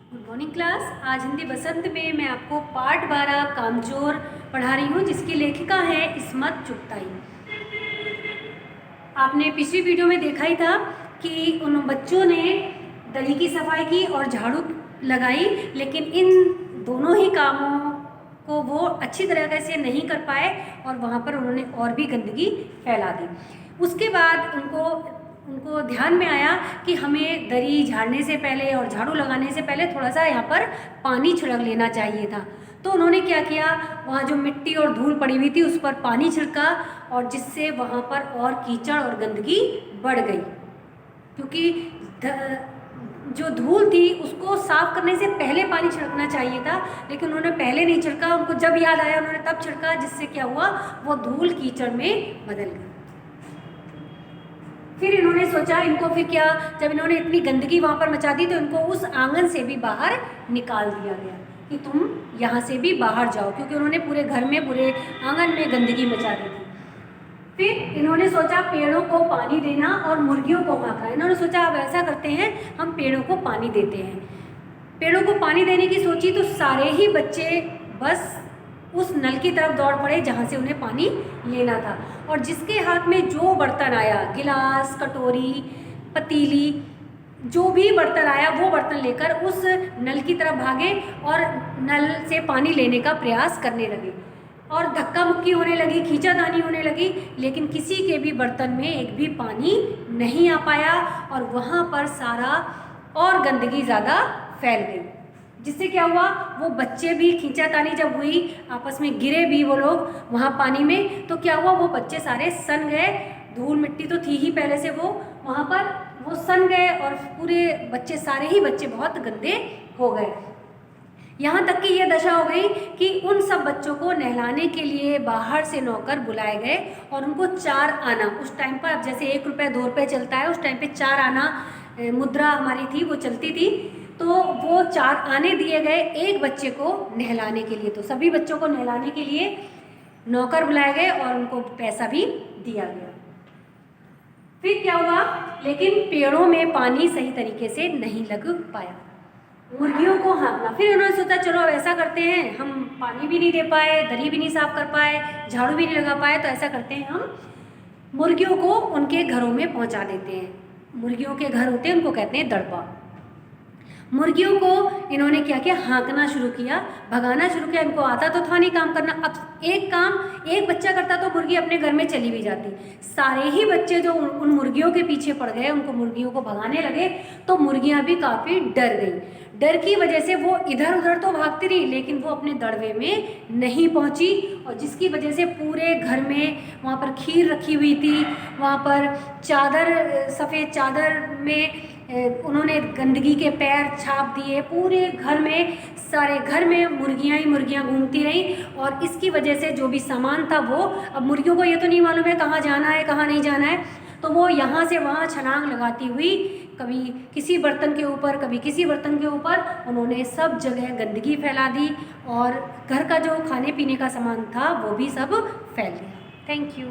Good morning class. आज हिंदी बसंत में मैं आपको पाठ 12 कामचोर पढ़ा रही हूँ, जिसकी लेखिका है इस्मत चुगताई। आपने पिछली वीडियो में देखा ही था कि उन बच्चों ने गली की सफाई की और झाड़ू लगाई, लेकिन इन दोनों ही कामों को वो अच्छी तरह से नहीं कर पाए और वहाँ पर उन्होंने और भी गंदगी फैला दी। उसके बाद उनको ध्यान में आया कि हमें दरी झाड़ने से पहले और झाड़ू लगाने से पहले थोड़ा सा यहाँ पर पानी छिड़क लेना चाहिए था। तो उन्होंने क्या किया, वहाँ जो मिट्टी और धूल पड़ी हुई थी उस पर पानी छिड़का और जिससे वहाँ पर और कीचड़ और गंदगी बढ़ गई, क्योंकि जो धूल थी उसको साफ करने से पहले पानी छिड़कना चाहिए था, लेकिन उन्होंने पहले नहीं छिड़का। उनको जब याद आया उन्होंने तब छिड़का, जिससे क्या हुआ, वो धूल कीचड़ में बदल गई। फिर इन्होंने सोचा, जब इन्होंने इतनी गंदगी वहाँ पर मचा दी तो इनको उस आंगन से भी बाहर निकाल दिया गया कि तुम यहाँ से भी बाहर जाओ, क्योंकि उन्होंने पूरे घर में, पूरे आंगन में गंदगी मचा दी थी। फिर इन्होंने सोचा पेड़ों को पानी देना और मुर्गियों को हाँकना। इन्होंने सोचा अब ऐसा करते हैं, हम पेड़ों को पानी देते हैं। पेड़ों को पानी देने की सोची तो सारे ही बच्चे बस उस नल की तरफ दौड़ पड़े जहाँ से उन्हें पानी लेना था, और जिसके हाथ में जो बर्तन आया, गिलास, कटोरी, पतीली, जो भी बर्तन आया वो बर्तन लेकर उस नल की तरफ भागे और नल से पानी लेने का प्रयास करने लगे। और धक्का मुक्की होने लगी, खींचातानी होने लगी, लेकिन किसी के भी बर्तन में एक भी पानी नहीं आ पाया और वहाँ पर सारा और गंदगी ज़्यादा फैल गई। जिससे क्या हुआ, वो बच्चे भी, खींचातानी जब हुई, आपस में गिरे भी वो लोग वहाँ पानी में, तो क्या हुआ, वो बच्चे सारे सन गए। धूल मिट्टी तो थी ही पहले से वो वहाँ पर, वो सन गए और पूरे बच्चे, सारे ही बच्चे बहुत गंदे हो गए। यहाँ तक कि ये दशा हो गई कि उन सब बच्चों को नहलाने के लिए बाहर से नौकर बुलाए गए और उनको 4 आना, उस टाइम पर अब जैसे 1 रुपये 2 रुपये चलता है, उस टाइम पे 4 आना मुद्रा हमारी थी, वो चलती थी। तो वो 4 आने दिए गए एक बच्चे को नहलाने के लिए। तो सभी बच्चों को नहलाने के लिए नौकर बुलाए गए और उनको पैसा भी दिया गया। फिर क्या हुआ, लेकिन पेड़ों में पानी सही तरीके से नहीं लग पाया। मुर्गियों को हाँकना, फिर उन्होंने सोचा चलो अब ऐसा करते हैं, हम पानी भी नहीं दे पाए, दरी भी नहीं साफ कर पाए, झाड़ू भी नहीं लगा पाए, तो ऐसा करते हैं, हम मुर्गियों को उनके घरों में पहुंचा देते हैं। मुर्गियों के घर होते हैं, उनको कहते हैं दड़बा। मुर्गियों को इन्होंने क्या किया, हाँकना शुरू किया, भगाना शुरू किया। इनको आता तो था नहीं काम करना। अब एक बच्चा करता तो मुर्गी अपने घर में चली भी जाती। सारे ही बच्चे जो उन मुर्गियों के पीछे पड़ गए, उनको मुर्गियों को भगाने लगे, तो मुर्गियां भी काफ़ी डर गई। डर की वजह से वो इधर उधर तो भागती रही, लेकिन वो अपने दड़बे में नहीं पहुंची, और जिसकी वजह से पूरे घर में, वहाँ पर खीर रखी हुई थी, वहाँ पर चादर, सफ़ेद चादर में उन्होंने गंदगी के पैर छाप दिए। पूरे घर में, सारे घर में मुर्गियां ही मुर्गियां घूमती रहीं, और इसकी वजह से जो भी सामान था वो, अब मुर्गियों को ये तो नहीं मालूम है कहाँ जाना है कहाँ नहीं जाना है, तो वो यहाँ से वहाँ छलांग लगाती हुई, कभी किसी बर्तन के ऊपर, कभी किसी बर्तन के ऊपर, उन्होंने सब जगह गंदगी फैला दी और घर का जो खाने पीने का सामान था वो भी सब फैल गया। Thank you.